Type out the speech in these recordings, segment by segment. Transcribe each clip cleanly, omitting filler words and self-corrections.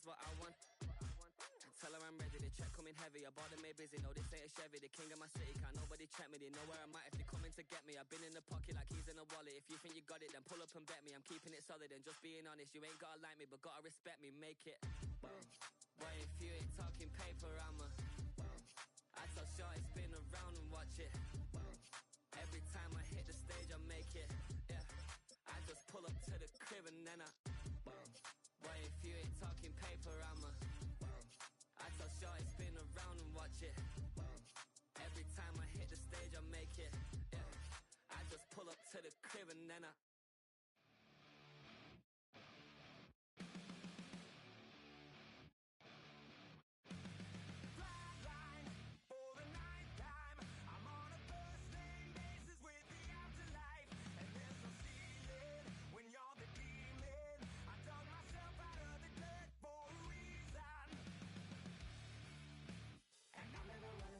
is what I want. Tell her I'm ready, the check coming heavy. I bought them made busy, no, this ain't a Chevy. The king of my city, can't nobody check me. They know where I'm at if they coming to get me. I've been in the pocket like keys in a wallet. If you think you got it, then pull up and bet me. I'm keeping it solid and just being honest. You ain't gotta like me, but gotta respect me, make it. But if you ain't talking paper, I tell shorty spin around and watch it. Every time I hit the stage, I make it. Yeah, I just pull up to the crib and then But if you ain't talking paper, I tell shorty spin around and watch it. Every time I hit the stage, I make it. Yeah, I just pull up to the crib and then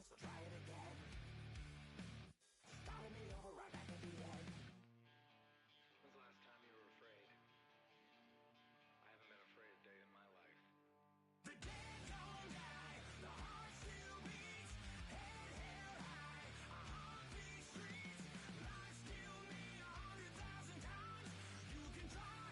So try it again. Starting me over right back at the end. When's the last time you were afraid? I haven't been afraid a day in my life. The dead don't die, the heart still beats, head held high, I haunt these streets, lies kill me 100,000 times. You can try,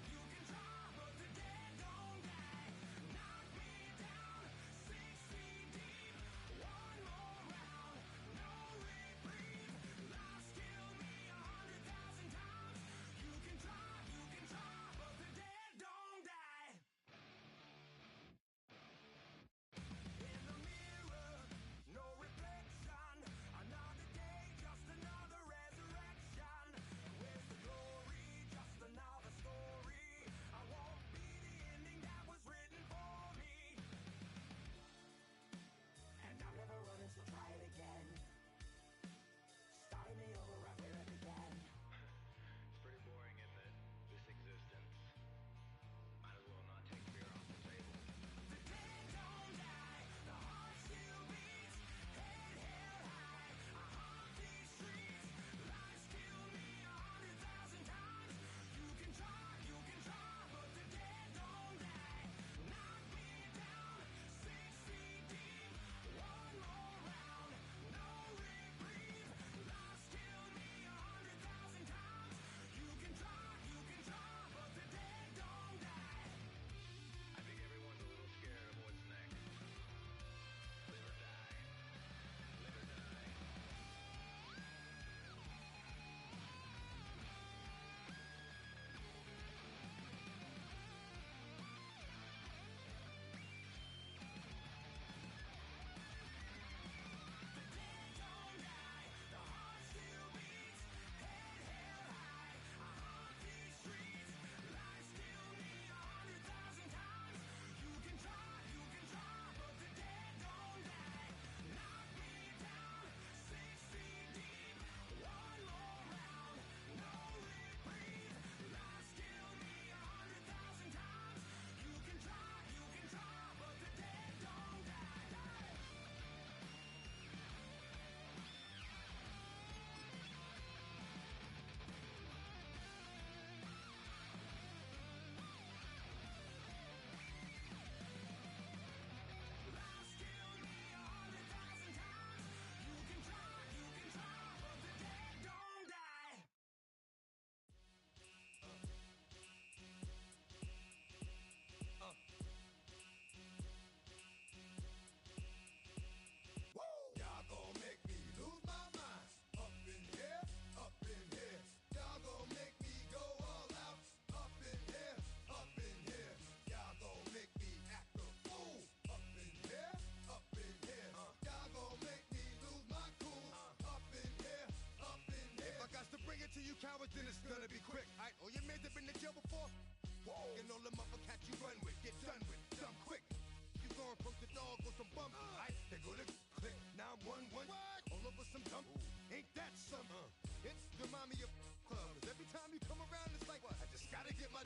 but the dead don't die. Knock me down 6 feet deep, one more round, no reprieve. Lies kill me 100,000 times. You can try, but the dead don't die. In the mirror, no reflection. Another day, just another resurrection. Where's the glory? Just another story. I won't be the ending that was written for me. And I'm never running, so try it again. Starting me over right where I began. It's pretty boring, isn't it? This existence. Might as well not take fear off the table. The dead don't die, the heart still beats, head held high, I haunt these streets, lies kill me 100,000 times. You can try, but the dead don't die. Knock me down 6 feet deep, one more round, no reprieve. Lies kill me 100,000 times. You can try, but the dead don't die. I think everyone's a little scared of what's next. Live or die. Live or die. The dead don't die, the heart still beats, head held high, I haunt these streets, lies kill me 100,000 times. You can try, but the dead don't die. Knock me down 6 feet deep, one more round, no reprieve. Lies kill me 100,000 times. You can try, but the dead don't die. Lies kill me 100,000 times. You can try, but the dead don't die. Y'all gon' make me lose my mind. Up in here, up in here. Y'all gon' make me go all out. Up in here, up in here. Y'all gon' make me act a fool. Up in here, up in here. Y'all gon' make me lose my cool. Up in here, up in here. If I got to bring it to you cowards, then it's gonna be quick. Alright, all your men have been to jail before? Whoa. And all them other cats you run with, get done with, done quick. You gon' approach the dog with some bump. Alright, they go to click 911. All over some dump. Ain't that something? It's the mommy of club. 'Cause every time you come around, it's like, I just gotta get my.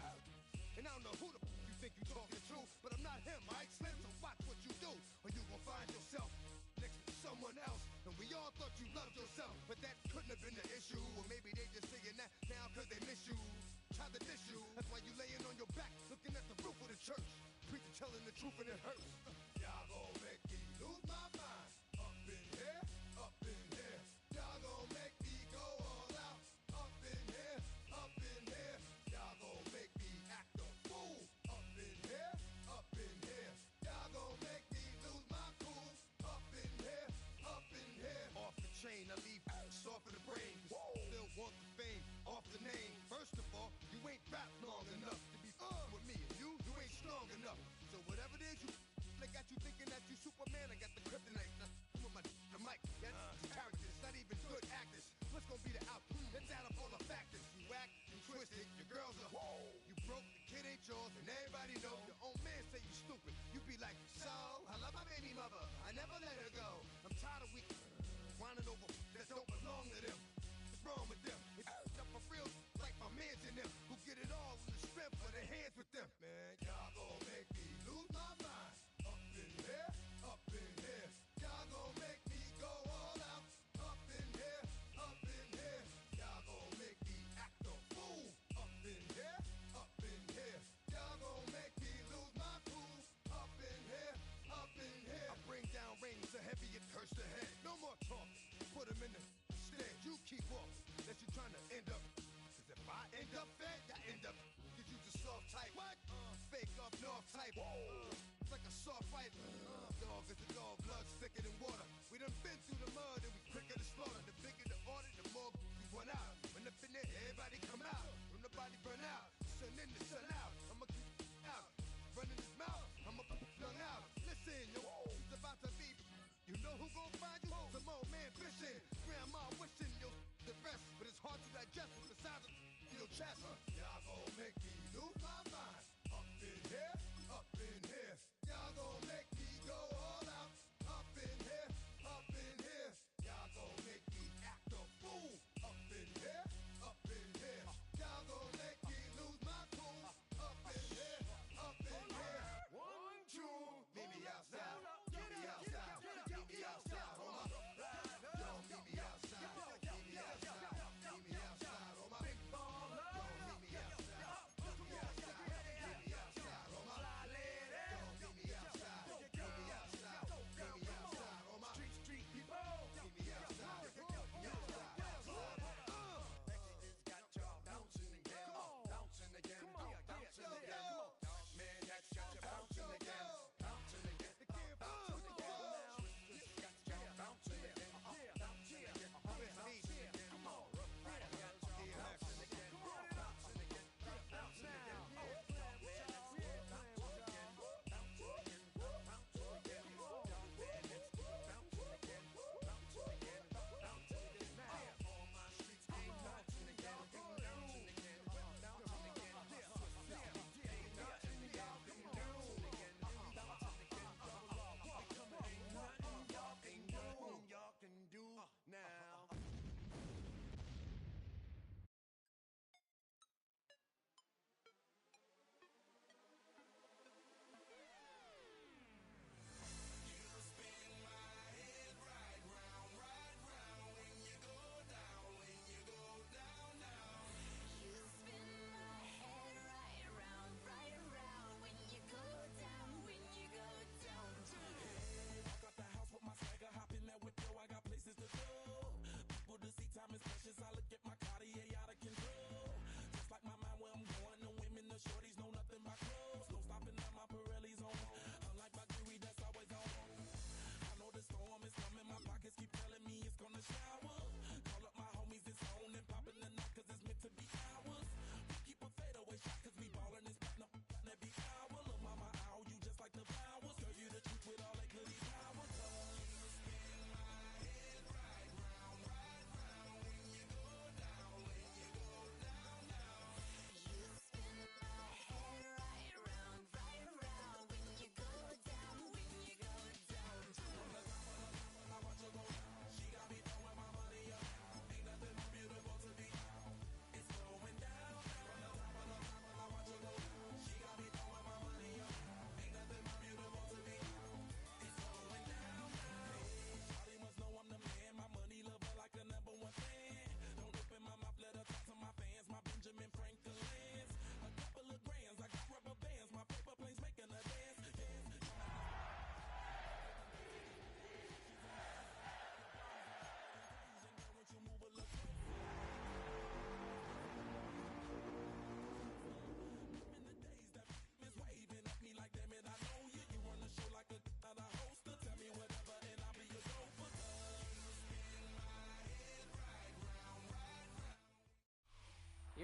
And I don't know who the you think you talking to, but I'm not him, alright, Slim? So watch what you do, or you gon' find yourself next to someone else. And we all thought you loved yourself, but that couldn't have been the issue. Or maybe they just saying that now 'cause they miss you. Try to diss you. That's why you laying on your back, looking at the roof of the church. Preacher telling the truth and it hurts. Y'all gon' make me lose my mind. Up in here, up in here. Y'all gon' make me go all out. Up in here, up in here. Y'all gon' make me act a fool. Up in here, up in here. Y'all gon' make me lose my cool. Up in here, up in here. Off the chain, I leave soft in the brain. Still want the fame, off the name. First of all, you ain't rap long enough to be with me. And you ain't strong enough. So whatever it is they got you thinking that you Superman. I got the kryptonite. With the mic, that's characters, not even good actors. What's gonna be the outcome? Let's add up all the factors. You act, you twisted, your girls are you broke, the kid ain't yours, and everybody know. Your own man say you stupid. You be like, so I love my baby mother. I never let her go. I'm tired of weak whining over that don't belong to them. What's wrong with them? It's up for real, like my mans in them, who get it all in the strength of their hands with them. Man, y'all gon' make me lose my mind. Up in here, up in here. Y'all gon' make me go all out. Up in here, up in here. Y'all gon' make me act a fool. Up in here, up in here. Y'all gon' make me lose my cool. Up in here, up in here. I bring down rain so heavy it hurts the head. No more talking. Put 'em in the stand. You keep walking. Unless you're trying to end up. Cause if I end up fed, I end up. Cause you just soft type. What? Fake up north type. It's like a soft fight. Dog is a dog, blood thicker than water. We done been through the mud and we quicker to slaughter. The bigger the order, the more we run out. When up in there, everybody come out. When nobody burn out, sun in the sun out. I'ma keep out. Running his mouth, I'ma put flung out. Listen, yo, it's about to be. You know who gon' find you? Some old man fishing. Grandma wishing you the best. But it's hard to digest with the size of your chest. Y'all gon' make me lose my mind. Up in here, up in here. Y'all gon' make me go all out. Up in here, up in here. Y'all gon' make me act a fool. Up in here, up in here. Y'all gon' make me lose my cool. Up in here, up in here. 1, 2, meet me outside. Meet me outside. Meet me outside. On my ride. Yo, meet me outside. Meet me outside. Meet me outside. On my big baller. Yo, meet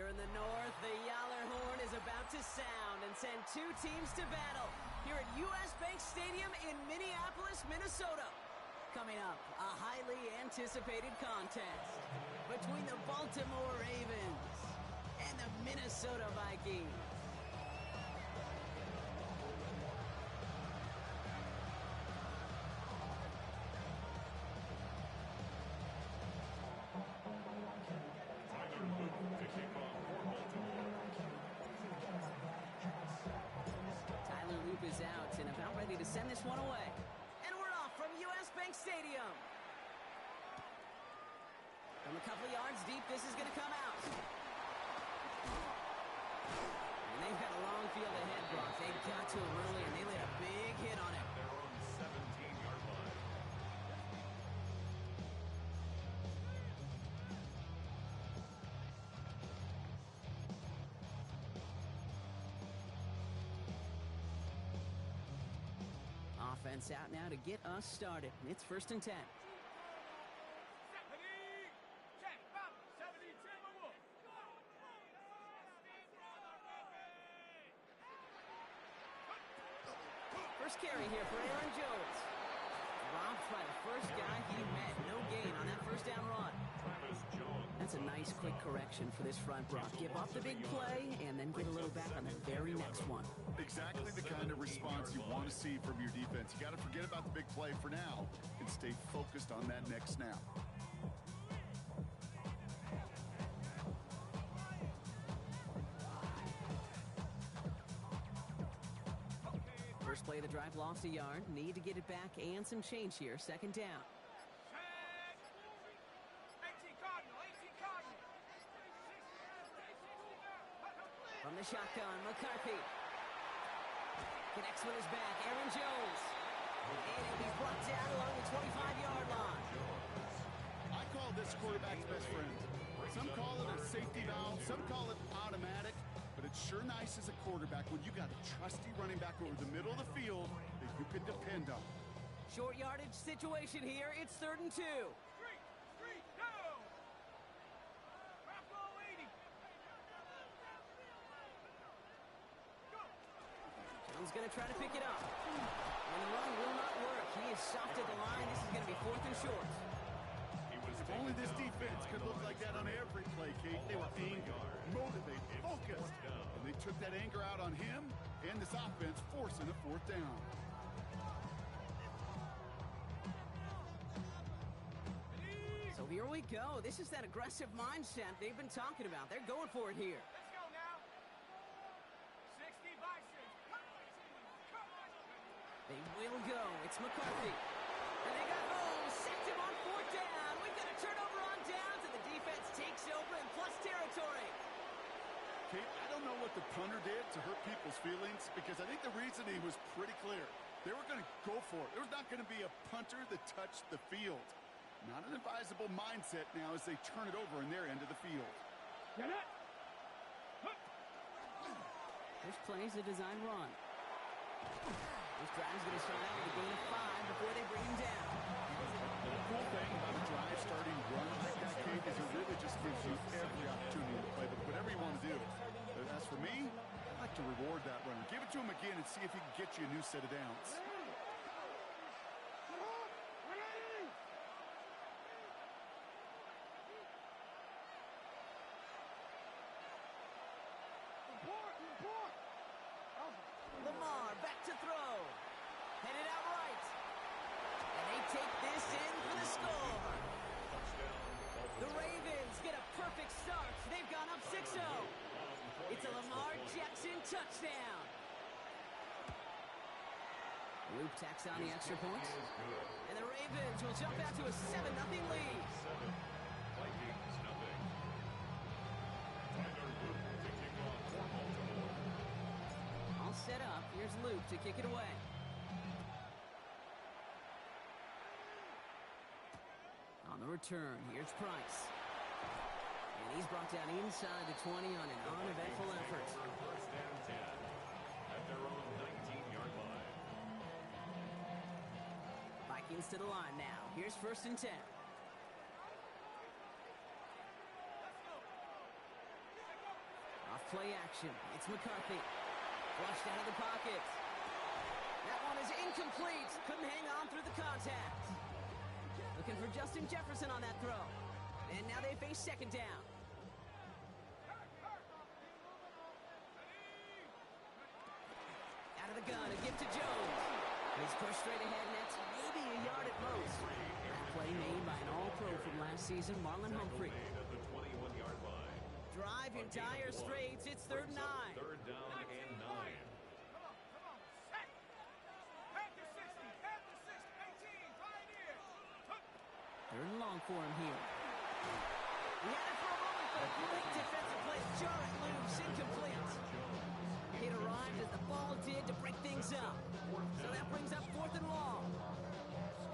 Here in the north, the Yaller horn is about to sound and send two teams to battle here at U.S. Bank Stadium in Minneapolis, Minnesota. Coming up, a highly anticipated contest between the Baltimore Ravens and the Minnesota Vikings. Is out and about ready to send this one away. And we're off from U.S. Bank Stadium. From a couple of yards deep, this is going to come out. And they've got a long field ahead, Brock. They got to him early, and they laid a big hit on it. They're on the 17-yard line. Offense out now to get us started. It's 1st and 10. First carry here for Aaron Jones. Robbed by the first guy he met. No gain on that first down run. That's a nice quick correction for this front, Brock. Give up the big play and then get a little back on the very next one. Exactly the kind of response you want to see from your defense. You got to forget about the big play for now and stay focused on that next snap. First play of the drive lost a yard. Need to get it back and some change here. 2nd down. From the shotgun, McCarthy connects with his back. Aaron Jones. And he's brought down along the 25-yard line. I call this quarterback's best friend. Some call it a safety valve, some call it automatic, but it's sure nice as a quarterback when you got a trusty running back over the middle of the field that you can depend on. Short yardage situation here. It's 3rd and 2. Jones going to try to pick it up. And the run will not work. He is soft at the line. This is going to be 4th and short. If only this defense could look like that on every play, Kate. They were angry, motivated, focused. And they took that anger out on him and this offense, forcing a 4th down. So here we go. This is that aggressive mindset they've been talking about. They're going for it here. Let's go now. 60 by 6. They will go. It's McCarthy. And they got sacked him on 4th down. We've got a turnover on downs, and the defense takes over in plus territory. Kate, I don't know what the punter did to hurt people's feelings because I think the reasoning was pretty clear. They were going to go for it. There was not going to be a punter that touched the field. Not an advisable mindset now as they turn it over in their end of the field. This play's a design run. This drive's going to start out with a gain of 5 before they bring him down. The cool thing about a drive starting run like that, Kate, is it really just gives you every opportunity to play whatever you want to do. But as for me, I'd like to reward that runner. Give it to him again and see if he can get you a new set of downs. Lamar back to throw. Headed out right. And they take this in for the score. The Ravens get a perfect start. They've gone up 6-0. It's a Lamar Jackson touchdown. Luke tacks on the extra point. And the Ravens will jump out to a 7-0 lead. Vikings nothing. Tyler Luke to kick off for Baltimore. All set up. Here's Luke to kick it away. On the return, here's Price. And he's brought down inside the 20 on an uneventful effort. First down 10 at their own 19-yard line. Vikings to the line now. Here's 1st and 10. play action. It's McCarthy. Flushed out of the pocket. That one is incomplete. Couldn't hang on through the contact. Looking for Justin Jefferson on that throw. And now they face second down. Out of the gun, a gift to Jones. He's pushed straight ahead, and that's maybe a yard at most. That play made by an all-pro from last season, Marlon Humphrey. At the 21-yard line. Drive in dire straits. It's 3rd and 9. Third down and 9. Third and long for him here. He had it for a moment, but a great defensive play. Jar it loose, incomplete. Hit arrived as the ball did to break things up. So that brings up 4th and long.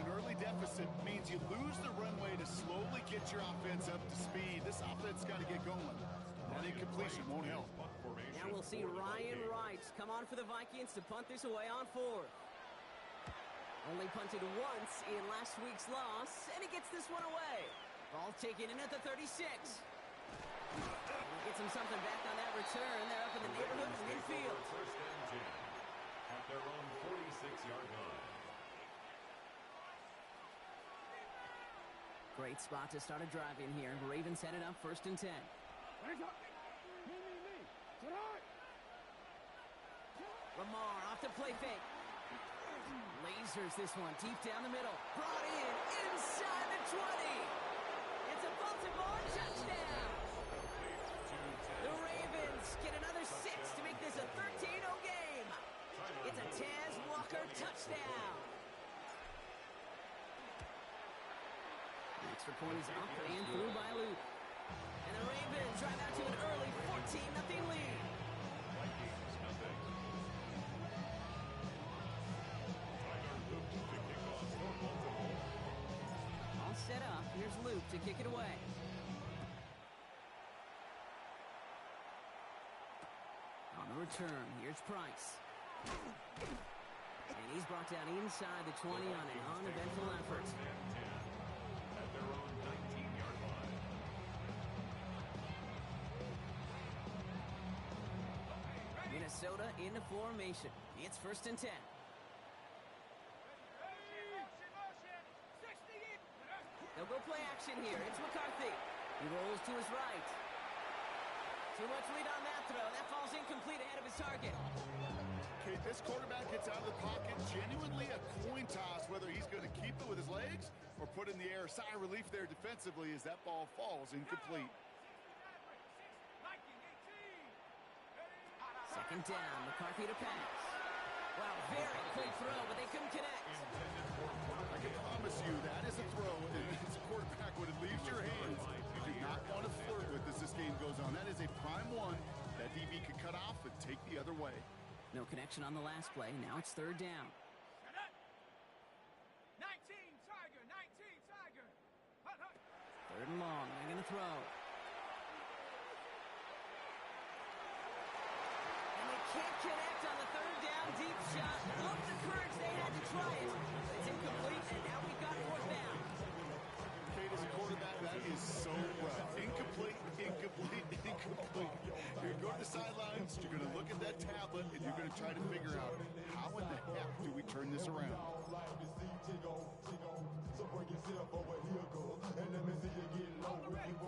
An early deficit means you lose the runway to slowly get your offense up to speed. This offense got to get going. That incompletion won't help. Now we'll see Ryan Wright come on for the Vikings to punt this away on 4th. Only punted once in last week's loss, and he gets this one away. Ball taken in at the 36. He gets him something back on that return. They're up in the neighborhood of midfield. First and 10 at their own 46-yard line. Great spot to start a drive in here. Ravens headed up 1st and 10. Lamar off the play fake. Lasers this one deep down the middle. Brought in inside the 20. It's a Baltimore touchdown. The Ravens get another 6 to make this a 13-0 game. It's a Taz Walker touchdown. Extra point is up and through by Luke. And the Ravens drive out to an early 14-0 lead. Vikings nothing. All set up. Here's Luke to kick it away. On the return, here's Price. And he's brought down inside the 20 on an uneventful effort. First and 10 at their own 19-yard line. Minnesota into formation. It's 1st and 10. They'll go play action here. It's McCarthy. He rolls to his right. Too much lead on that throw. That falls incomplete ahead of his target. Okay, this quarterback gets out of the pocket. Genuinely a coin toss whether he's going to keep it with his legs or put in the air. Sigh of relief there defensively as that ball falls incomplete. Second down. McCarthy to pass. Wow, very quick throw, but they couldn't connect. I can promise you that is a throw. As a quarterback, when it leaves your hands, you do not want to flirt with as this game goes on. That is a prime one that DB could cut off and take the other way. No connection on the last play. Now it's 3rd down. 19 Tiger, 19 Tiger. 3rd and long. They're going to throw. And they can't connect on the 3rd down deep shot. Look the courage they had to try it. It's incomplete, and now we've got 4th down. Kate, as a quarterback, that is so rough. Incomplete, incomplete, incomplete. You're going to go to the sidelines, you're going to look at that tablet, and you're going to try to figure out how in the heck do we turn this around.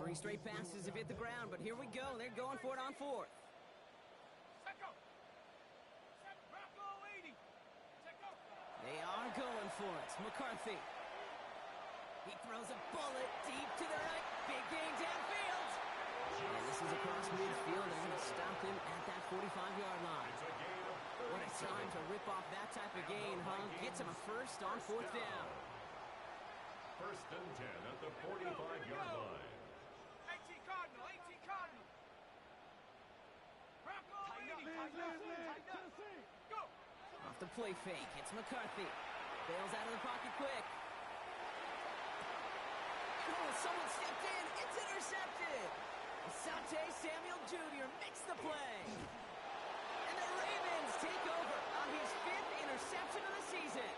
3 straight passes have hit the ground, but here we go. They're going for it on 4th. They are going for it. McCarthy. He throws a bullet deep to the right. Big gain downfield. And this is across midfield. They're going to stop him at that 45-yard line. What a time to rip off that type of gain, huh? Gets him a first on 4th down. First and 10 at the 45-yard line. 18 Cardinal, 18 Cardinal. Bronco 80. Go. Off the play fake. It's McCarthy. Bails out of the pocket quick. Oh, someone stepped in. It's intercepted. Asante Samuel Jr. makes the play. And the Ravens take over on his 5th interception of the season.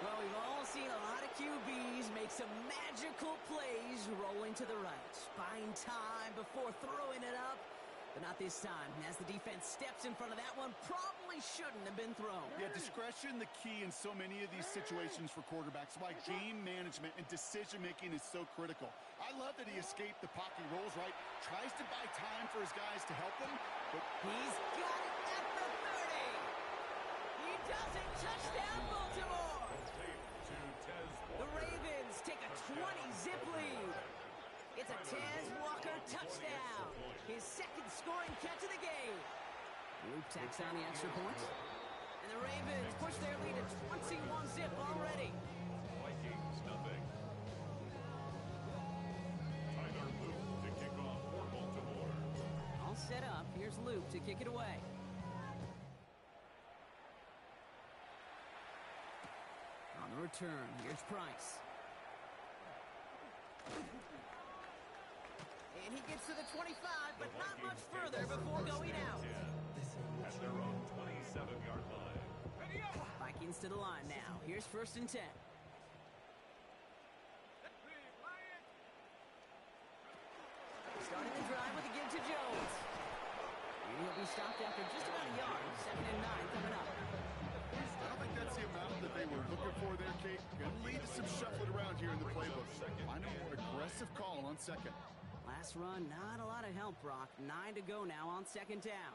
Well, we've all seen a lot of QBs make some magical plays rolling to the right. Buying time before throwing it up. But not this time, as the defense steps in front of that one, probably shouldn't have been thrown. Yeah, discretion the key in so many of these situations for quarterbacks. Why game management and decision-making is so critical. I love that he escaped the pocket, rolls right, tries to buy time for his guys to help him, but He's got it at the 30. He does it. Touchdown, Baltimore. The Ravens take a 20-zip lead. It's a Tez Walker touchdown. His second scoring catch of the game. Luke tacks on the extra point. And the Ravens push their lead to 21-zip already. Vikings nothing. Tyler Luke to kick off for Baltimore. All set up. Here's Luke to kick it away. On the return, here's Price. And he gets to the 25, but not much further before going out. At their own 27-yard line. Vikings to the line now. Here's 1st and 10. Starting the drive with a give to Jones. And he'll be stopped after just about a yard. 2nd and 9 coming up. I don't think that's the amount that they were looking for there, Kate. Going to lead to some shuffling around here in the playbook. Find a more aggressive call on second. Last run, not a lot of help, Brock. 9 to go now on 2nd down.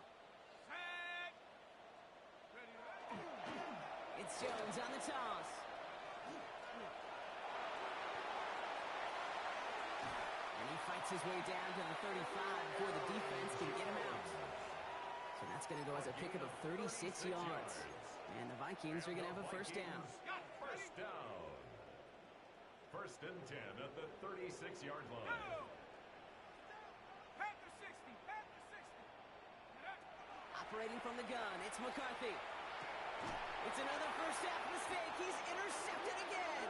It's Jones on the toss. And he fights his way down to the 35 before the defense can get him out. So that's going to go as a pickup of 36 yards. And the Vikings are going to have a 1st down. First down. 1st and 10 at the 36-yard line. Operating from the gun, it's McCarthy. It's another first half mistake. He's intercepted again.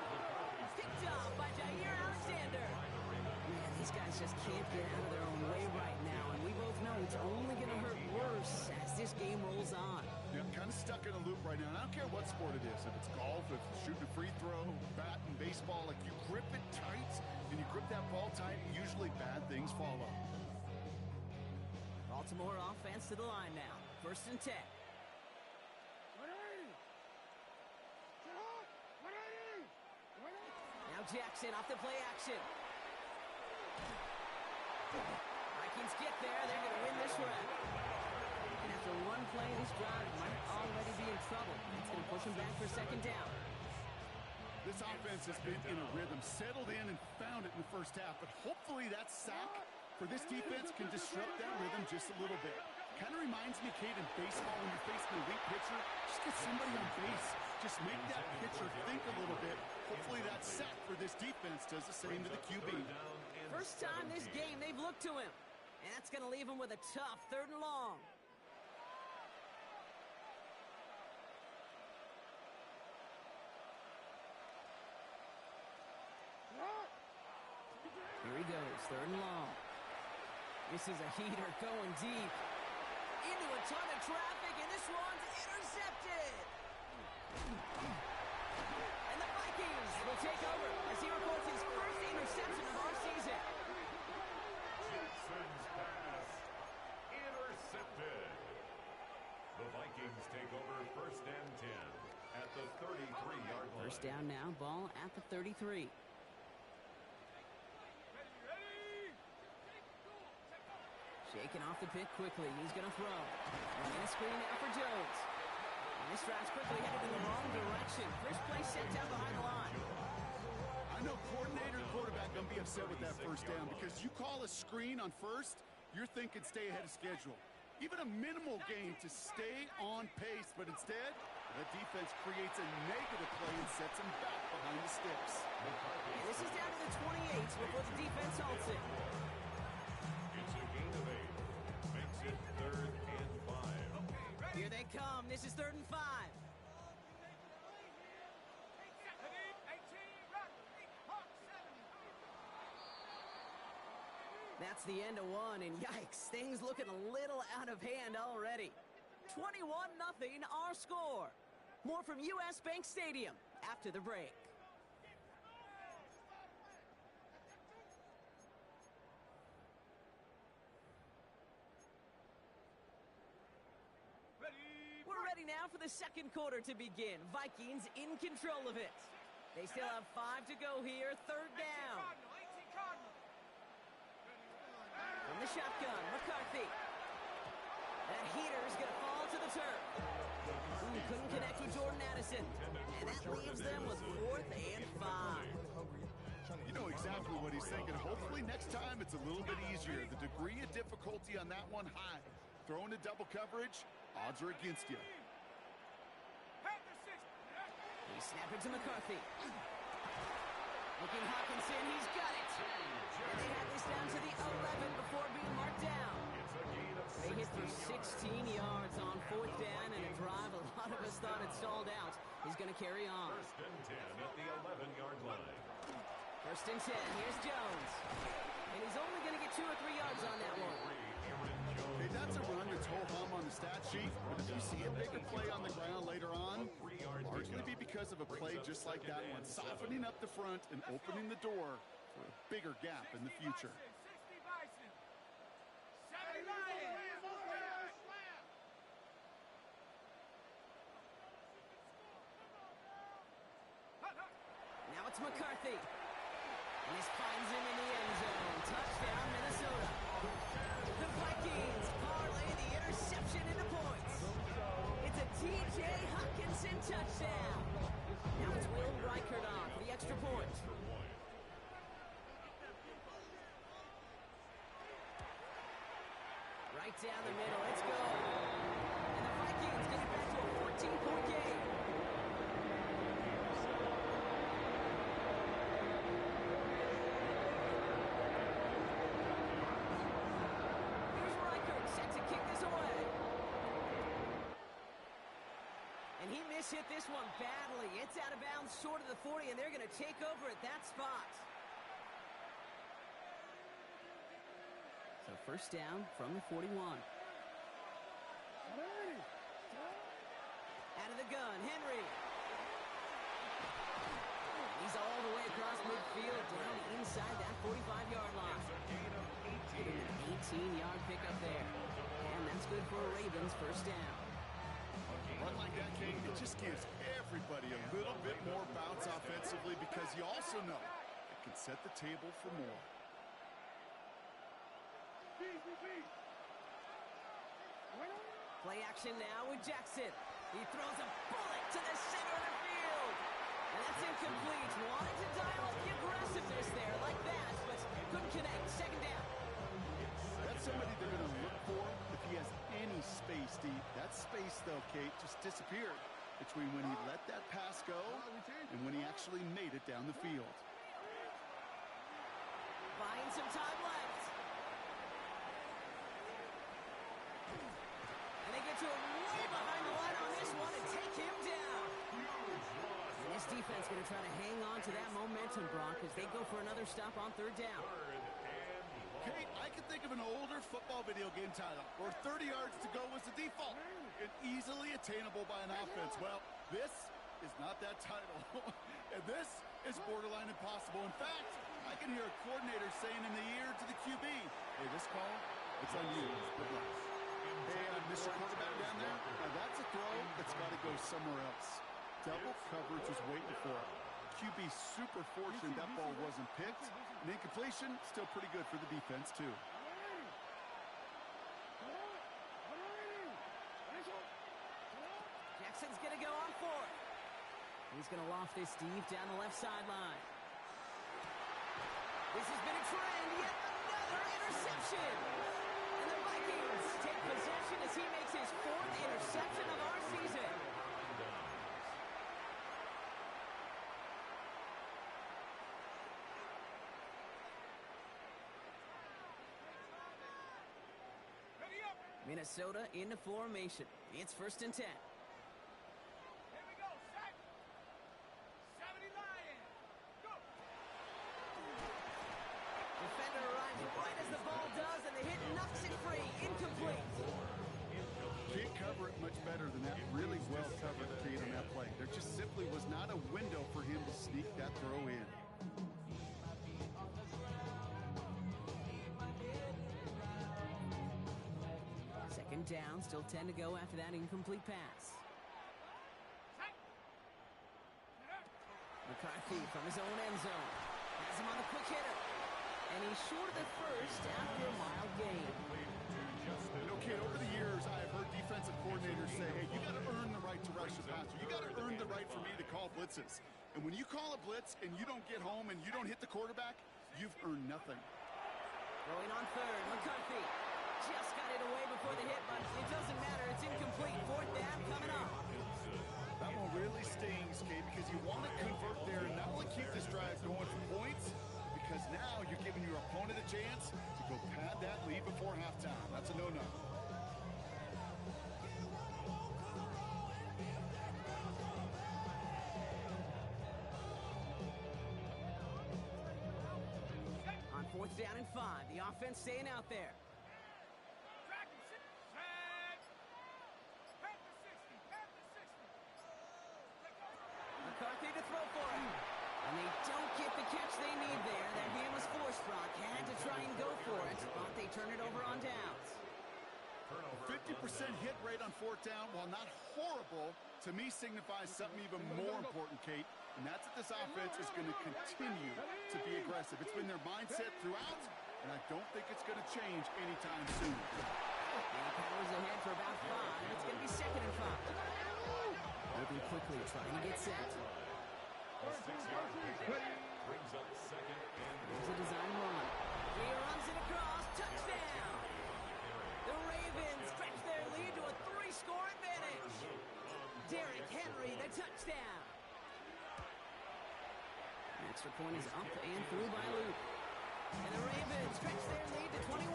Picked off by Jair Alexander. Man, these guys just can't get out of their own way right now, and we both know it's only going to hurt worse as this game rolls on. Yeah, kind of stuck in a loop right now. And I don't care what sport it is. If it's golf, if it's shooting a free throw, bat and baseball, like you grip it tight and you grip that ball tight, usually bad things follow. Baltimore offense to the line now. 1st and 10. Now Jackson off the play action. Vikings get there. They're going to win this round. And after one play, this drive might already be in trouble. It's going to push them back for 2nd down. This offense has been in a rhythm, settled in and found it in the first half. But hopefully that sack for this defense can disrupt that rhythm just a little bit. Kind of reminds me, Kate, in baseball when you're facing a weak pitcher, just get somebody on base. Just make that pitcher think a little bit. Hopefully that sack for this defense does the same to the QB. First time this game they've looked to him. And that's going to leave him with a tough 3rd and long. Here he goes, 3rd and long. This is a heater going deep. Into a ton of traffic, and this one's intercepted. And the Vikings will take over as he records his first interception of our season. Jackson's pass intercepted. The Vikings take over 1st and 10 at the 33-yard line. 1st down now, ball at the 33. Shaking off the pick quickly. He's going to throw. Running a screen now for Jones. And this drive's quickly headed in the wrong direction. First play sent down behind the line. I know coordinator and quarterback going to be upset with that 1st down because you call a screen on 1st, you're thinking stay ahead of schedule. Even a minimal gain to stay on pace, but instead, the defense creates a negative play and sets them back behind the sticks. And this is down to the 28 before the defense halts it. It's a gain of 8. Makes it 3rd and 5. Here they come. This is 3rd and 5. That's the end of one, and yikes, things looking a little out of hand already. 21-0 our score. More from US Bank Stadium after the break. now for the second quarter to begin. Vikings in control of it. They still have 5 to go here. Third down. From the shotgun, McCarthy. That heater's going to fall to the turf. Ooh, couldn't connect with Jordan Addison. And that leaves them with 4th and 5. You know exactly what he's thinking. Hopefully next time it's a little bit easier. The degree of difficulty on that one high. Throwing to double coverage, odds are against you. They snap it to McCarthy. Looking Hawkinson, he's got it. And they have this down to the 11 before being marked down. They hit for 16 yards on 4th down and a drive a lot of us thought had stalled out. He's going to carry on. 1st and 10 at the 11-yard line. 1st and 10, here's Jones. And he's only going to get 2 or 3 yards on that one. Hey, that's a run that's ho-hum on the stat sheet, but if you see a bigger play on the ground later on, largely be because of a play just like that one, softening up the front and opening the door for a bigger gap in the future. Now it's McCarthy. And this finds him in the end zone. Touchdown, Minnesota. The Vikings parlay the interception into points. It's a T.J. Hawkinson touchdown. Now it's Will Reichert on for the extra point. Right down the middle. Let's go. And the Vikings get it back to a 14-point game. Here's Reichert set to kick this away. And he mishit this one badly. It's out of bounds short of the 40, and they're going to take over at that spot. So 1st down from the 41. Out of the gun, Henry. He's all the way across midfield, down inside that 45-yard line. Getting an 18-yard pickup there. And that's good for a Ravens 1st down. A run like that, King, it just gives everybody a little bit more bounce offensively because you also know it can set the table for more. Play action now with Jackson. He throws a bullet to the center of the field. And that's incomplete. Wanted to dial up the aggressiveness there like that, but couldn't connect. 2nd down. That's somebody they're going to look for if he has any space deep. That space, though, Kate, just disappeared between when he let that pass go and when he actually made it down the field. Buying some time left. And they get to him way behind the line on this one and take him down. And this defense going to try to hang on to that momentum, Brock, as they go for another stop on 3rd down. Kate, I can think of an older football video game title where 30 yards to go was the default and easily attainable by an offense. Well, this is not that title. And this is borderline impossible. In fact, I can hear a coordinator saying in the ear to the QB, hey, this call, it's on you. Good luck. Hey, Mr. Quarterback down there, now that's a throw that's got to go somewhere else. Double coverage was waiting for it. QB super fortunate that ball wasn't picked. An incompletion, still pretty good for the defense, too. Jackson's going to go on 4th. He's going to loft this deep down the left sideline. This has been a trend, yet another interception. And the Vikings take possession as he makes his 4th interception of our season. Minnesota into formation. It's 1st and 10. Here we go, set. 70 Lions. Go. Defender arrives right as the ball does, and the hit knocks it free. Incomplete. Can't cover it much better than that. Really well covered, Kate, on that play. There just simply was not a window for him to sneak that throw in. Second down, still 10 to go after that incomplete pass. McCarthy from his own end zone. Has him on the quick hitter. And he's short of the first after a mild gain. You know, kid, over the years, I have heard defensive coordinators say, hey, you got to earn the right to rush the passer. You got to earn the right for me to call blitzes. And when you call a blitz and you don't get home and you don't hit the quarterback, you've earned nothing. Throwing on third, McCarthy. Just got it away before the hit, but it doesn't matter. It's incomplete. Fourth down coming up. That one really stings, Kate, because you want to convert there and not only keep this drive going for points, because now you're giving your opponent a chance to go pad that lead before halftime. That's a no-no. On fourth down and 5, the offense staying out there. McCarthy to throw for it. And they don't get the catch they need there. That hand was forced, Brock. Had to try and go for it, but they turn it over on downs. 50% hit rate on fourth down, while not horrible, to me signifies something even more important, Kate, and that's that this offense is going to continue to be aggressive. It's been their mindset throughout, and I don't think it's going to change anytime soon. Now Powers ahead for about 5. It's going to be second and 5. Moving quickly, trying to get set. A 6-yard pickup brings up second and Here's a design run. He runs it across. Touchdown! The Ravens stretch their lead to a 3-score advantage. Derrick Henry, the touchdown. The extra point is up and through by Luke. And the Ravens stretch their lead to 21.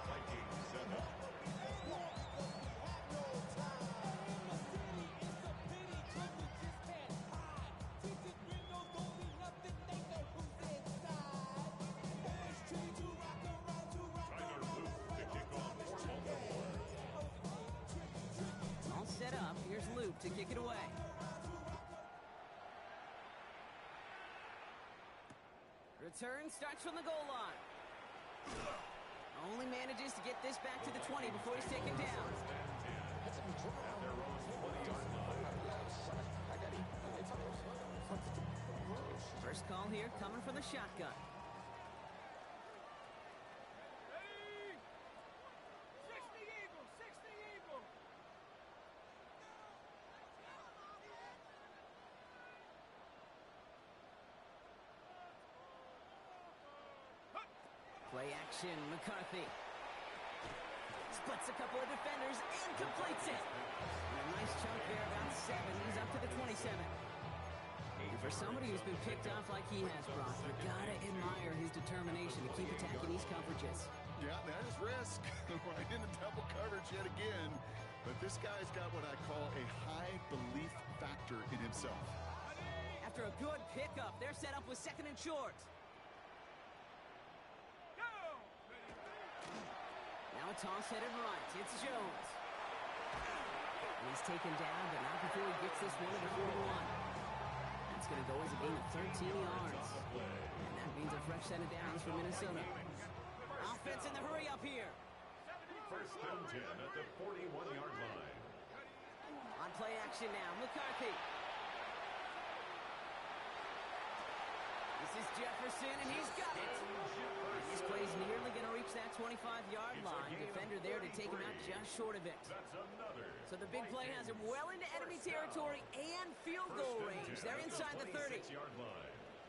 Vikings set up. All set up. Here's Luke to kick it away. Return starts from the goal line. Only manages to get this back to the 20 before he's taken down. First call here coming from the shotgun. Play action, McCarthy. Splits a couple of defenders and completes it. And a nice chunk there, about 7. He's up to the 27. And for somebody who's been picked off like he has, Brock, you gotta admire his determination to keep attacking these coverages. Yeah, that is risk. Right into double coverage yet again. But this guy's got what I call a high belief factor in himself. After a good pickup, they're set up with second and short. Now a toss headed right. It's Jones. And he's taken down, but not before he gets this one to the 41. That's going to go as a gain of 13 yards. And that means a fresh set of downs for Minnesota. Offense in the hurry up here. First and 10 at the 41-yard line. On play action now, McCarthy. This is Jefferson, and he's got it. This play's nearly going to reach that 25-yard line. Defender there to take him out just short of it. So the big play has him well into enemy territory and field goal range. They're inside the 30.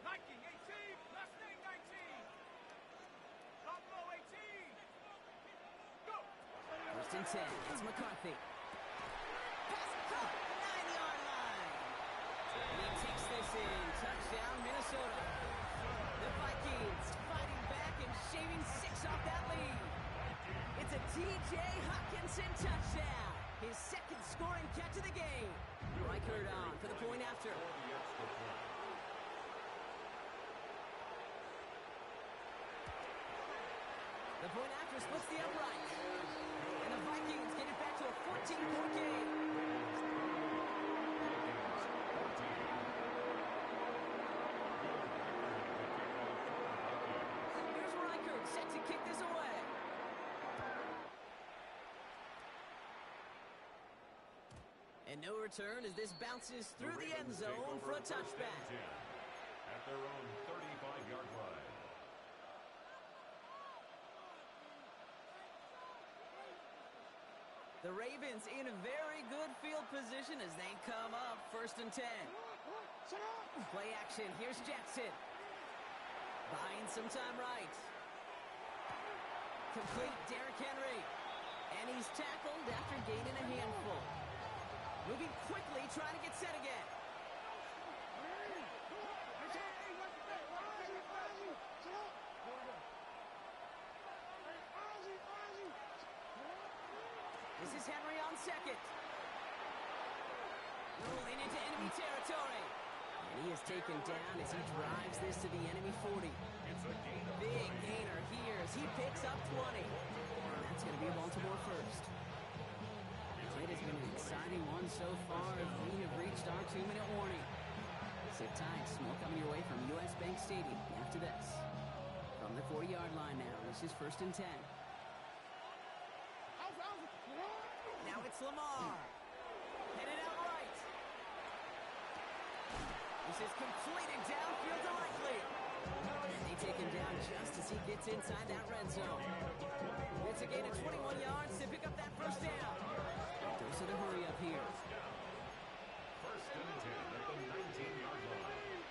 Nike 18, Mustang 19. Buffalo 18. Go. First and 10. It's McCarthy. Pass caught. 9-yard line. And he takes this in. Touchdown, Minnesota. The Vikings fighting back and shaving 6 off that lead. It's a T.J. Hockenson touchdown. His second scoring catch of the game. Reichert on for the point after. The point after splits the upright. And the Vikings get it back to a 14-point game. Here's Reichert set to kick this away. And no return as this bounces through the end Ravens take zone over for a first and touchback. 10 at their own 35-yard line. The Ravens in very good field position as they come up first and 10. Play action. Here's Jackson. Buying some time right. Complete Derrick Henry. And he's tackled after gaining a handful. Moving quickly, trying to get set again. This is Henry on second. Rolling into enemy territory. And he is taken down as he drives this to the enemy 40. It's a gain of Big 20. gainer here as he picks up 20. And that's going to be a Baltimore first. It has been an exciting one so far as we have reached our 2-minute warning. Sit tight, more coming your way from US Bank Stadium after this. From the 40-yard line now, this is first and 10. Now it's Lamar. Headed out right. This is completed downfield to Likely. And they take him down just as he gets inside that red zone. It's a gain of 21 yards to pick up that first down. Dose of the hurry up here. First and 10 at the 19-yard line.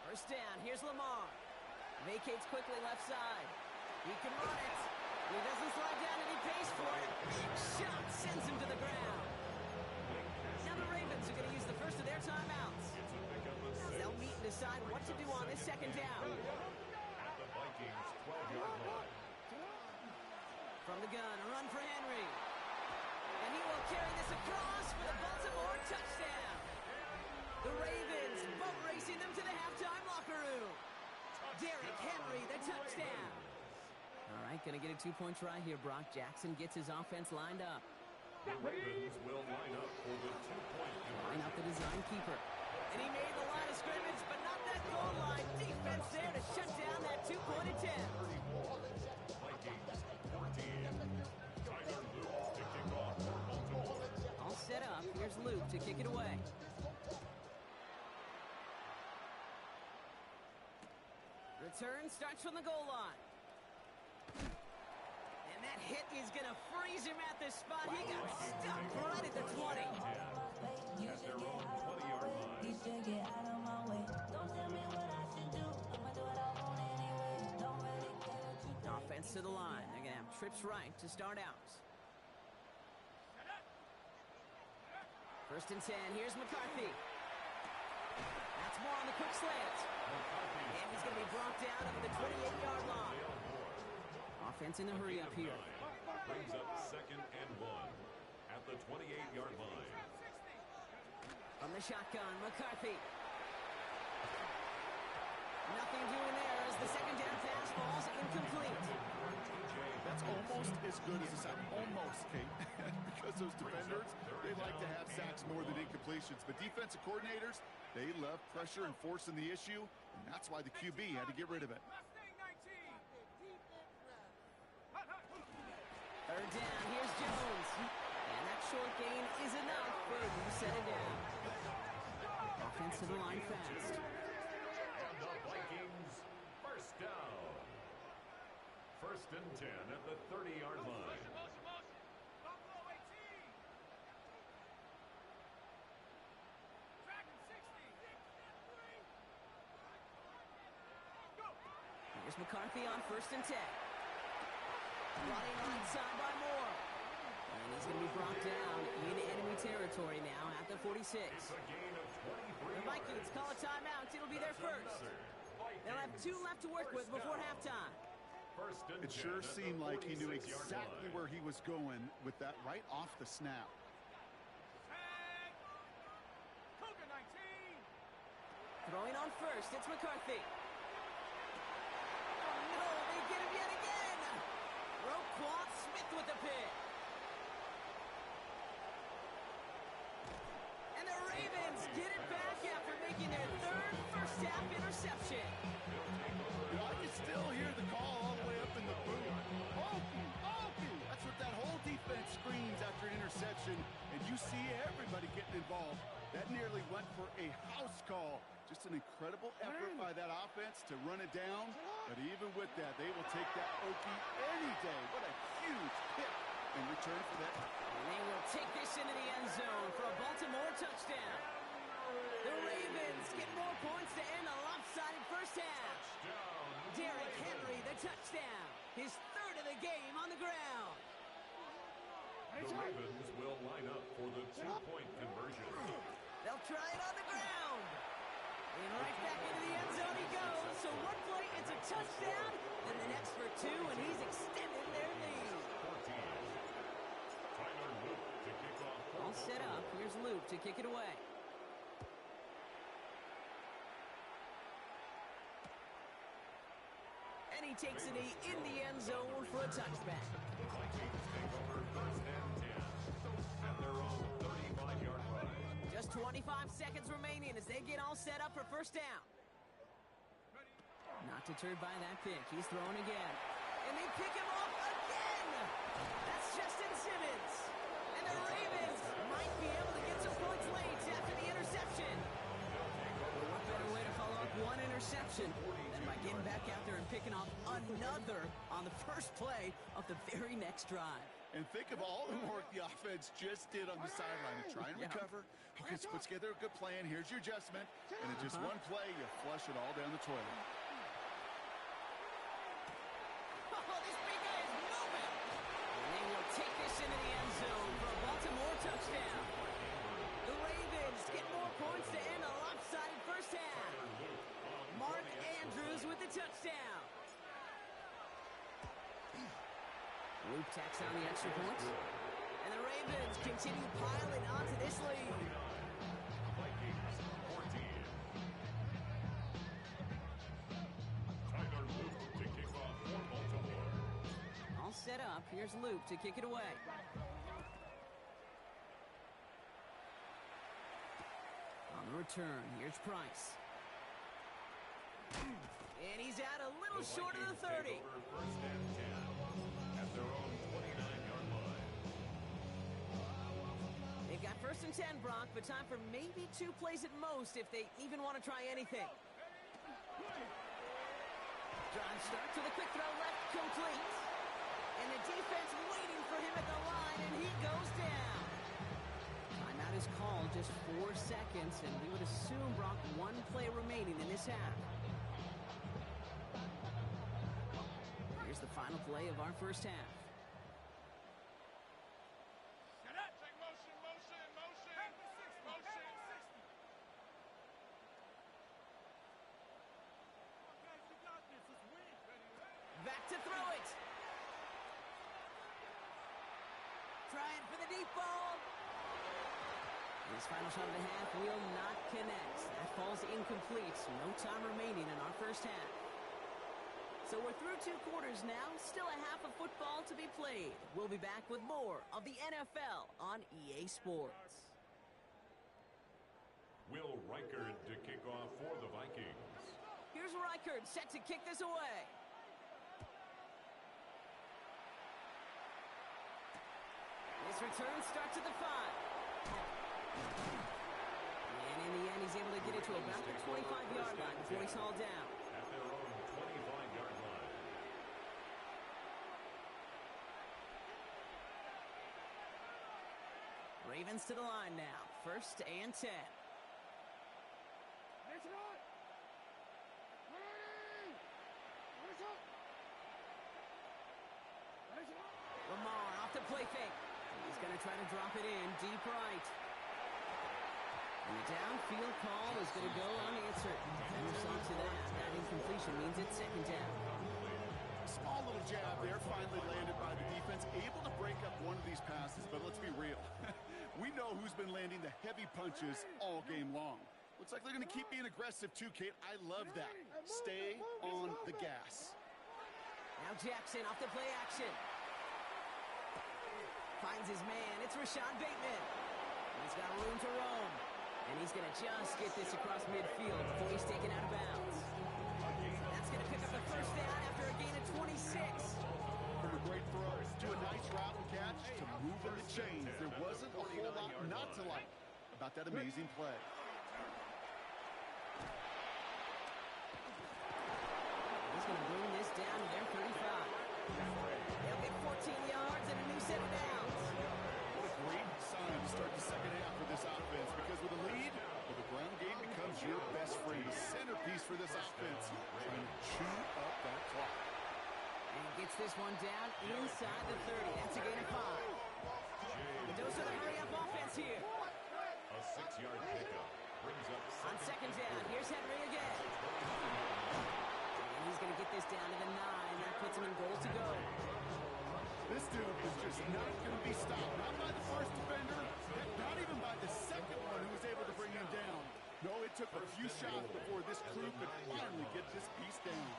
First down, here's Lamar. Vacates quickly left side. He can run it. He doesn't slide down and he pays for it. Big shot sends him to the ground. Now the Ravens are going to use the first of their timeouts. It's a pickup of 6 They'll meet and decide what to do on this second down. at the Vikings' 12-yard line. From the gun, a run for Henry. And he will carry this across for the Baltimore touchdown. The Ravens boat racing them to the halftime locker room. Derrick Henry, the touchdown. All right, going to get a 2-point try here, Brock. Jackson gets his offense lined up. The Ravens will line up for the 2-point Line up the design keeper. And he made the line of scrimmage, but not that goal line. Defense there to shut down that 2-point attempt. Vikings 14. Tyler Luke to kick off for Baltimore. All set up. Here's Luke to kick it away. Return starts from the goal line. And that hit is going to freeze him at this spot. He got stuck right at the 20. At their own 20-yard line. Offense to the line. They're going to have trips right to start out. First and 10. Here's McCarthy. That's more on the quick slant. And he's going to be brought down over the 28-yard line. Offense in a hurry up here. Brings up second and 1 at the 28-yard line. From the shotgun, McCarthy. Nothing doing there as the second down pass falls incomplete. That's almost as good as a sack. Almost, Kate. Because those defenders, they like to have sacks more than incompletions. But defensive coordinators, they love pressure and forcing the issue. And that's why the QB had to get rid of it. Third down, here's Jones. And that short gain is enough for him to set it down. Offense to the line fast. And the Vikings first down. First and 10 at the 30-yard line. Here's McCarthy on first and 10. Running right side by Moore. And he's going to be brought down in enemy territory now at the 46. It's a gain of 23 The Vikings call a timeout. It'll be their first. They'll have 2 left to work with before halftime. First and It 10 sure at the seemed like he knew 46-yard exactly line. where he was going with that right off the snap. Throwing on first, it's McCarthy. Oh no, they get him yet again! Roquan Smith with the pick. And the Ravens get it back after making their third first half interception. I can still hear the call all the way up in the booth. Oh, nearly went for a house call. Just an incredible effort by that offense to run it down. But even with that, they will take that Okie any day. What a huge hit in return for that. And they will take this into the end zone for a Baltimore touchdown. The Ravens get more points to end a lopsided first half. Derrick Henry, the touchdown. His third of the game on the ground. The Ravens will line up for the two-point conversion. They'll try it on the ground. And right back into the end zone he goes. So one play, it's a touchdown. Then the next for two, and he's extended their lead. 14. Tyler Luke to kick off. All set up. Here's Luke to kick it away. And he takes a knee in the end zone for a touchback. The Vikings take over first and 10 at their own 35-yard line. Just 25 seconds remaining as they get all set up for first down. Not deterred by that pick. He's throwing again. And they pick him off again. That's Justin Simmons. And the Ravens might be able to get some points late after the interception. But what better way to follow up one interception than by getting back out there and picking off another on the first play of the very next drive. And think of all the work the offense just did on the sideline to try and recover. Okay, so put together a good plan. Here's your adjustment. And in just one play, you flush it all down the toilet. Oh, this big guy is moving. And they will take this into the end zone for a Baltimore touchdown. The Ravens get more points to end a lopsided first half. Mark Andrews with the touchdown. Luke tacks on the extra point. And the Ravens continue piling onto this lead. Vikings 14. Tyler Luke to kick off for Baltimore. All set up. Here's Luke to kick it away. On the return, here's Price. And he's out a little short of the 30. Take over first and 10 at their own 29-yard line. They've got first and 10, Brock, but time for maybe 2 plays at most if they even want to try anything. John Stark to the quick throw left, complete. And the defense waiting for him at the line, and he goes down. Timeout is called, just 4 seconds, and we would assume, Brock, 1 play remaining in this half. Here's the final play of our first half. Back to throw it. Trying for the deep ball. His final shot of the half will not connect. That falls incomplete. No time remaining in our first half. So we're through 2 quarters now. Still a half of football to be played. We'll be back with more of the NFL on EA Sports. Will Reichard to kick off for the Vikings. Here's Reichard set to kick this away. This return starts at the 5. And in the end, he's able to get it to about the 25-yard line before he's hauled down. At their own 25-yard line. Ravens to the line now. First and 10. Lamar off the play fake. He's going to try to drop it in deep right. And the downfield call is going to go unanswered. Defenders saw to that. That incompletion means it's second down. Small little jab there, finally landed by the defense. Able to break up one of these passes, but let's be real. We know who's been landing the heavy punches all game long. Looks like they're going to keep being aggressive too, Kate. I love that. Stay on the gas. Now Jackson off the play action. Finds his man. It's Rashad Bateman. He's got room to roam. And he's going to just get this across midfield before he's taken out of bounds. That's going to pick up the first down after a gain of 26. From a great throw to a nice route and catch to moving the chains. There wasn't a whole lot not to like. about that amazing play. He's going to bring this down to their 35. They'll get 14 yards and a new set of downs. What a great sign to start the second half for this offense, because with a lead, the ground game becomes your best friend, the centerpiece for this offense, trying to chew up that clock. And gets this one down inside the 30. That's a gain of 5. The dose of the hurry-up offense here. A 6-yard pickup brings up On second down, here's Henry again. And he's going to get this down to the 9. That puts him in goal to go. This dude is just not going to be stopped, not by the first defender, not even by the second one who was able to bring him down. No, it took a few shots before this crew could finally get this piece down.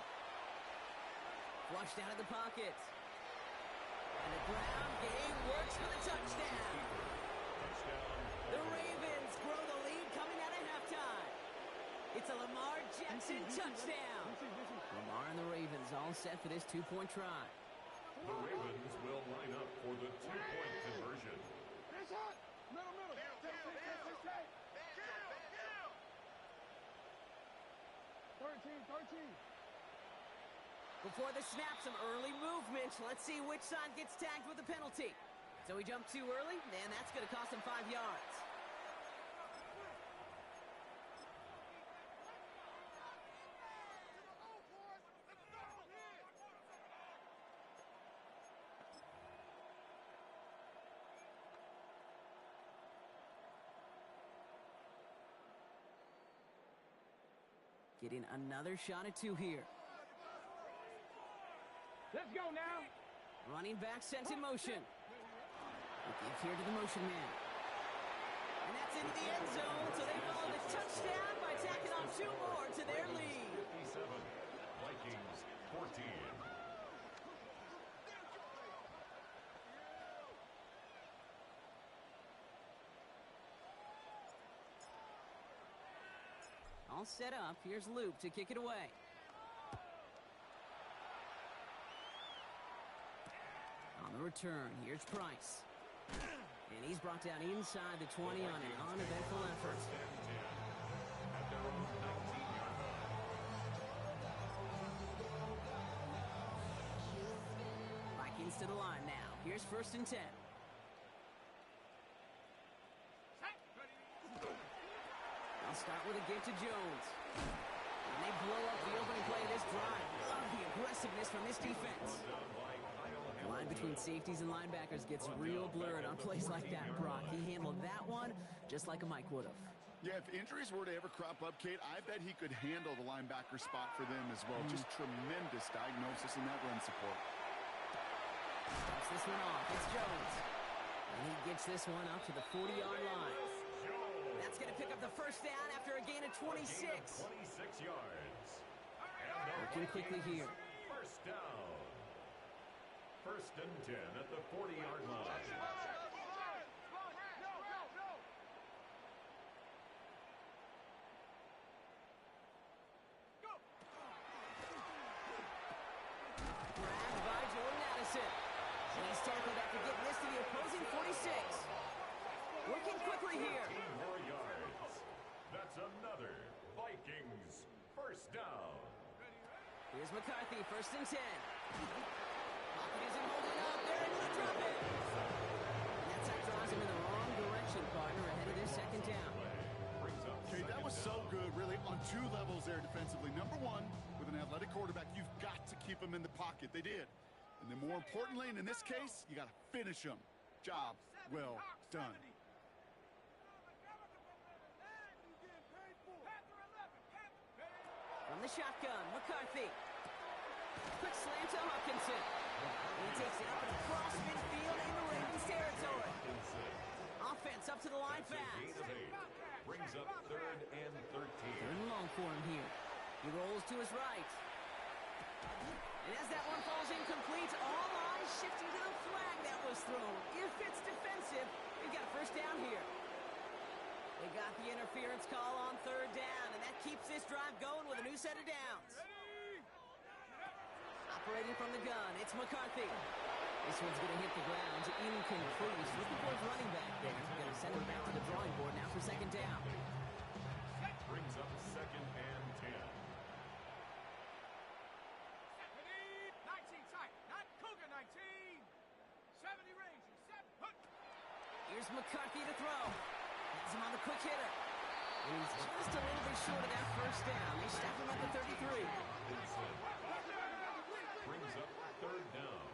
Flushed out of the pocket. And the ground game works for the touchdown. The Ravens grow the lead coming out of halftime. It's a Lamar Jackson touchdown. Lamar and the Ravens all set for this two-point try. The Ravens will line up for the two-point conversion. Before the snap, some early movement. Let's see which side gets tagged with a penalty. So he jumped too early, and that's going to cost him 5 yards. Getting another shot at 2 here. Let's go now. Running back sent in motion. We give here to the motion man. And that's into the end zone, so they follow the touchdown by tacking on 2 more to their lead. 57, Vikings 14. All set up. Here's Luke to kick it away. On the return, here's Price. And he's brought down inside the 20 on an uneventful effort. At their own 19-yard line. Vikings to the line now. Here's 1st and 10. I'll start with a give to Jones. And they blow up the opening play of this drive. Love the aggressiveness from this defense. The line between safeties and linebackers gets real blurred on plays like that, Brock. He handled that one just like a Mike would have. Yeah, if injuries were to ever crop up, Kate, I bet he could handle the linebacker spot for them as well. Just tremendous diagnosis in that run support. Stops this one off. It's Jones. And he gets this one up to the 40-yard line. That's going to pick up the first down after a gain of 26. 26 yards. Working quickly here. First down. 1st and 10 at the 40-yard line. Grabbed by Jordan Addison. And he's tackled after getting this to the opposing 46. Working quickly here. 14 more yards. That's another Vikings first down. Here's McCarthy, 1st and 10. Pocket isn't holding up. They're able to drop it. And that's how draws him in the wrong direction, partner, ahead of this 2nd down. Okay, that was so good, really, on 2 levels there defensively. Number 1, with an athletic quarterback, you've got to keep him in the pocket. They did. And then more importantly, and in this case, you got to finish him. Job well done. From the shotgun, McCarthy. Quick slant to Hawkinson. And he takes it up and across midfield in the Ravens territory. Offense up to the line fast. Brings up 3rd and 13. 3rd and long for him here. He rolls to his right. And as that one falls incomplete, all eyes shifting to the flag that was thrown. If it's defensive, we've got a first down here. They got the interference call on 3rd down, and that keeps this drive going with a new set of downs. Operating from the gun, it's McCarthy. This one's going to hit the ground. Incomplete. He's looking for his running back there. Going to send him back to the drawing board now for second down. Brings up second and 10. 19 tight, not Cougar 19. 70 Rangers, 7. Here's McCarthy to throw. Has him on the quick hitter. And he's just a little bit short of that first down. They staff him at the 33. Brings up third down.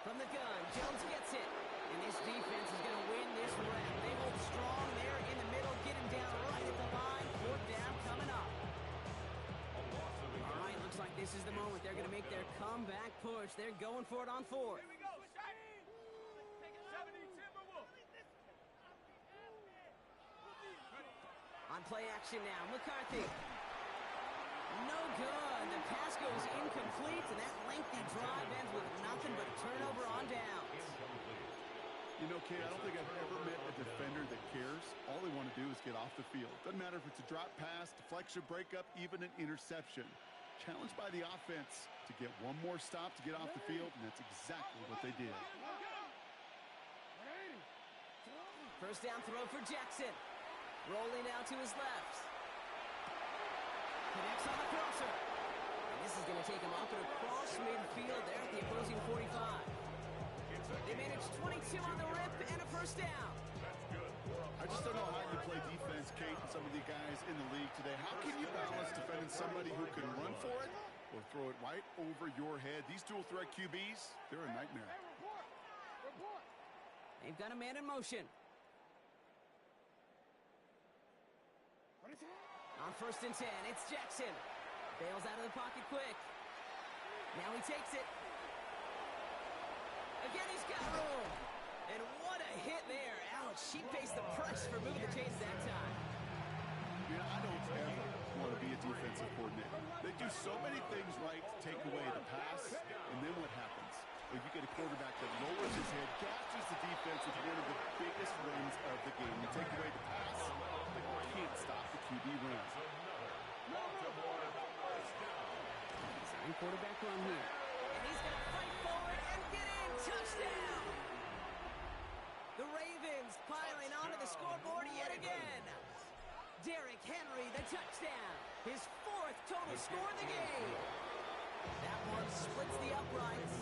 From the gun, Jones gets it. And this defense is going to win this round. They hold strong there in the middle, get him down right at the line. Fourth down coming up. All right, looks like this is the moment. They're going to make their comeback push. They're going for it on fourth. Here we go, 70 Timberwolves. On play action now, McCarthy. No good. The pass goes incomplete, and that lengthy drive ends with nothing but a turnover on downs. You know, Kay, I don't think I've ever met a defender that cares. All they want to do is get off the field. Doesn't matter if it's a drop pass, deflection, breakup, even an interception. Challenged by the offense to get one more stop to get off the field, and that's exactly what they did. First down throw for Jackson. Rolling out to his left. Connects on the crosser. And this is going to take him off and across midfield there at the opposing 45. They managed 22 on the rip and a first down. I just don't know how you play defense, Kate, and some of the guys in the league today. How can you balance defending somebody who can run for it or throw it right over your head? These dual threat QBs, they're a nightmare. They've got a man in motion. On first and 10, it's Jackson. Bails out of the pocket quick. Now he takes it. Again, he's got room. And what a hit there. Ouch, she faced the press for moving the chains that time. You know, I don't ever want to be a defensive coordinator. They do so many things right to take away the pass, and then what happens? Well, you get a quarterback that lowers his head, gashes the defense with one of the biggest runs of the game. You take away the pass, but you can't stop the QB run. Sign quarterback run here. And he's going to fight forward and get in. Touchdown! The Ravens piling onto the scoreboard yet again. Derrick Henry, the touchdown. His fourth total score of the game. That one splits the uprights.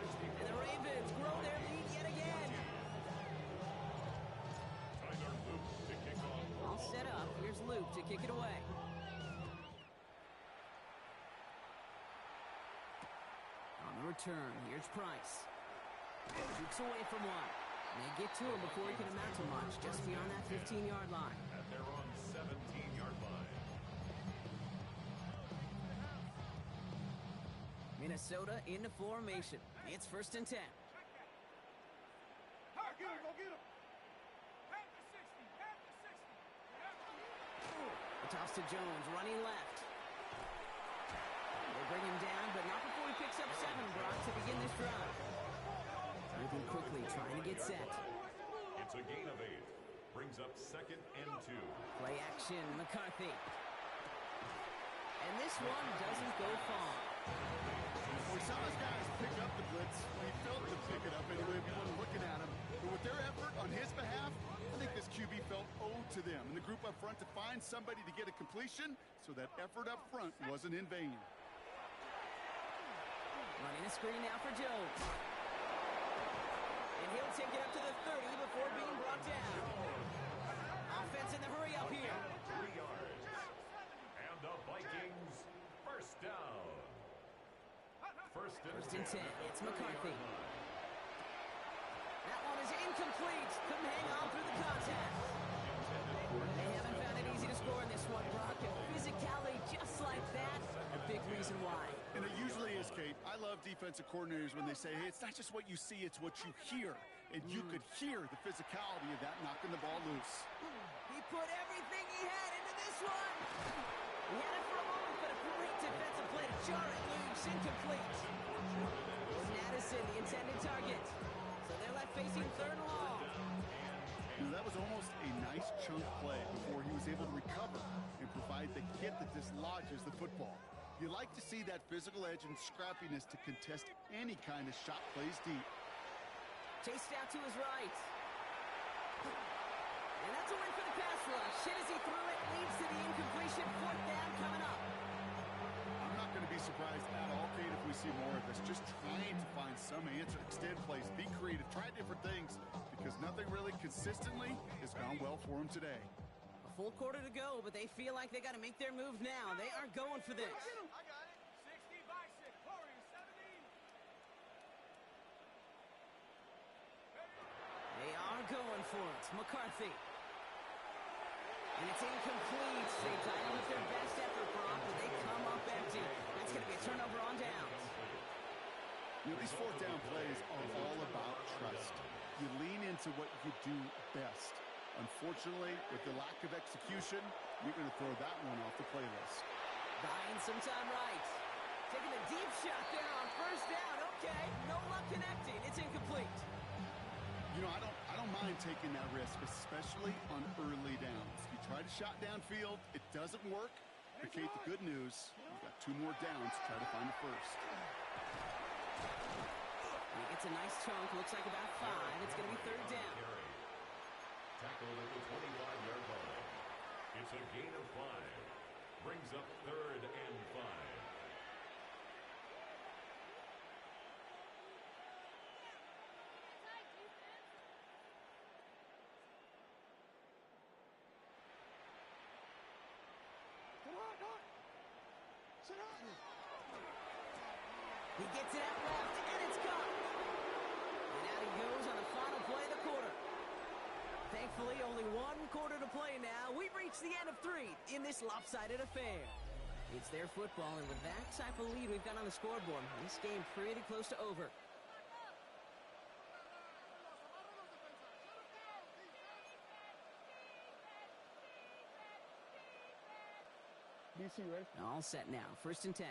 And the Ravens grow their lead yet again. All set up. Here's Luke to kick it away. On the return, here's Price. Shoots away from one. They get to him before he can amount to much, just beyond that 15-yard line. At their own 17-yard line. Minnesota into formation. It's first and 10. Go get him. Pass the 60. A toss to Jones, running left. They bring him down, but not before he picks up 7, Brock, to begin this drive. Moving quickly, trying to get set. It's a gain of 8. Brings up second and 2. Play action, McCarthy. And this one doesn't go far. We saw his guys pick up the blitz. We felt them pick it up anyway if you weren't looking at him. But with their effort on his behalf, I think this QB felt owed to them and the group up front to find somebody to get a completion so that effort up front wasn't in vain. Running a screen now for Jones. And he'll take it up to the 30 before being brought down. Offense in the hurry up here. 3 yards. And the Vikings first down. First and 10. It's McCarthy. That one is incomplete. Couldn't hang on through the contact. They haven't found it easy to score in this one, Brock. And physicality just like that, a big reason why. And it usually is, Kate. I love defensive coordinators when they say, hey, it's not just what you see, it's what you hear. And you could hear the physicality of that knocking the ball loose. He put everything he had into this one. He had it for a moment, but a great defensive play to jar it loose, incomplete. Madison, the intended target. So they're left facing third and long. You know, that was almost a nice chunk play before he was able to recover and kid that dislodges the football. You like to see that physical edge and scrappiness to contest any kind of shot plays deep. Chased out to his right. And that's a win for the pass rush. Hit as he threw it, leads to the incompletion. Fourth down coming up. I'm not going to be surprised at all, Kate, if we see more of this. Just trying to find some answer, extend plays, be creative, try different things, because nothing really consistently has gone well for him today. A full quarter to go, but they feel like they got to make their move now. They are going for this. I got it. 60 by 6. Warriors 17. They are going for it. McCarthy. And it's incomplete. They tied him with their best effort, Brock, but they come up empty. That's going to be a turnover on downs. You know, these fourth down plays are all about trust. You lean into what you do best. Unfortunately, with the lack of execution, you're going to throw that one off the playlist. Buying some time right. Taking a deep shot there on first down. Okay, no luck connecting. It's incomplete. You know, I don't mind taking that risk, especially on early downs. You try to shot downfield, it doesn't work. But Kate, the good news, you've got 2 more downs to try to find the first. He gets a nice chunk, looks like about 5. It's going to be third down. Tackled at the 21-yard line. It's a gain of 5. Brings up third and 5. He gets it out left, and it's gone. And out he goes on the final play of the quarter. Thankfully, only 1 quarter to play now. We've reached the end of 3 in this lopsided affair. It's their football, and with that type of lead we've got on the scoreboard, this game pretty close to over. DC, ready? All set now. First and 10.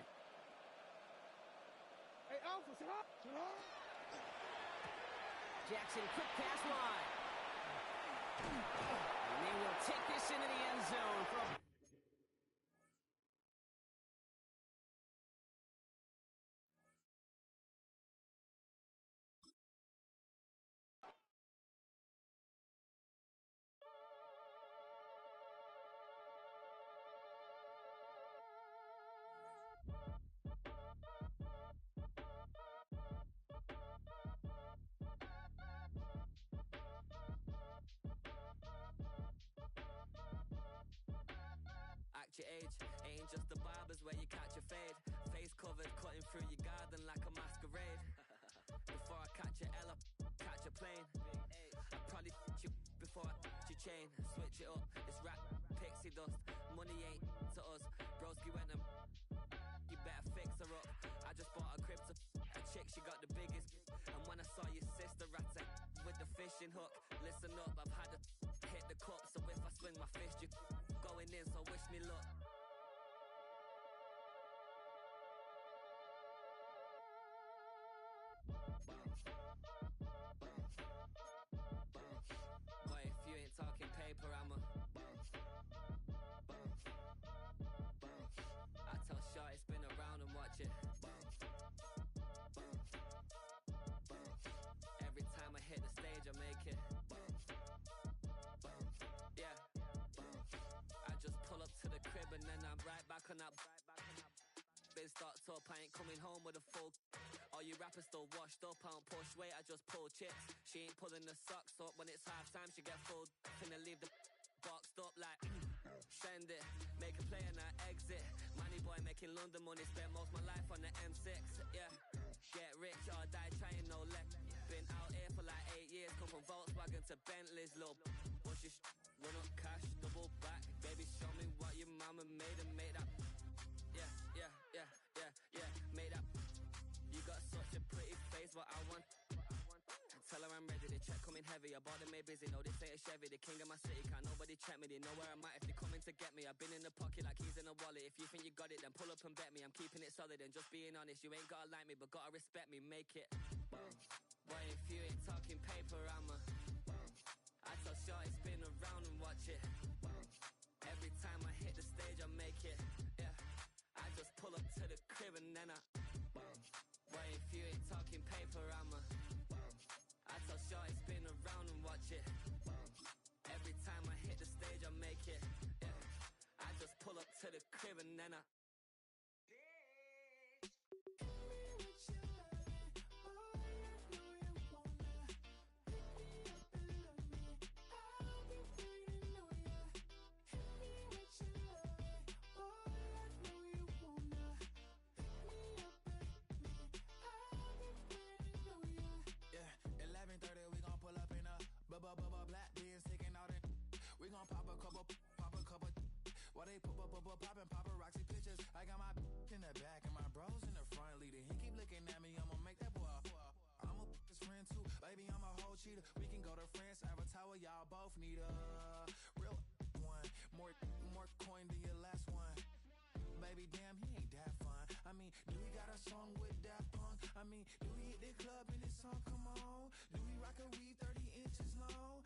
Hey, Alpha, sit up. Jackson, quick pass wide. And they will take this into the end zone from... Act your age, ain't just the barbers where you catch a fade. Face covered, cutting through your garden like a masquerade. Before I catch a Ella, catch a plane. I'd probably you before I your chain. Switch it up, it's rap, pixie dust. Money ain't to us. Broski went and you better fix her up. I just bought a crib to a chick, she got the biggest. And when I saw your sister rat with the fishing hook, listen up, I've had to hit the cup. So if I swing my fist, you going in, so wish me luck. Boy, if you ain't talking paper, I'm a I tell Shorty spin around and watch it. Every time I hit the stage, I make it. Yeah. I just pull up to the crib and then I'm right back on that. Biz starts up, I ain't coming home with a full. All you rappers still washed up, I don't push weight, I just pull chips. She ain't pulling the socks up when it's half time, she get full. Finna leave the boxed up like send it, make a play and I exit. Money boy making London money, spent most my life on the M6. Yeah, get rich or die trying, no leg. Been out here for like 8 years, come from Volkswagen to Bentley's, little. What's your run up cash, double back, baby show me what your mama made and made that. Yeah, made that. You got such a pretty face, but I want. Tell her I'm ready, the check coming heavy. I bought them made busy, no, they say it's Chevy. The king of my city, can't nobody check me. They know where I'm at if they coming to get me. I've been in the pocket like keys in a wallet. If you think you got it, then pull up and bet me. I'm keeping it solid and just being honest. You ain't gotta like me, but gotta respect me, make it. Boy, if you ain't talking paper, I'm a I tell Shorty spin around and watch it. Every time I hit the stage, I make it. panorama. I tell Shorty spin around and watch it. Every time I hit the stage, I make it. Yeah. I just pull up to the crib and then I. Yeah, 11:30 we gon' pull up in a black beans taking out it. We gon' pop a couple. While they poppin' paparazzi pictures. I got my in the back and my bros in the front leading. He keep looking at me, I'ma make that boy. I'm a his friend too, baby. I'm a whole cheater. We can go to France, Avatar, where y'all both need a real one. More coin than your last one. Baby, damn, he ain't that fun. I mean, do he got a song with that punk? I mean, do he hit the club in this song? Come on. Do he rock a weed 30 inches long?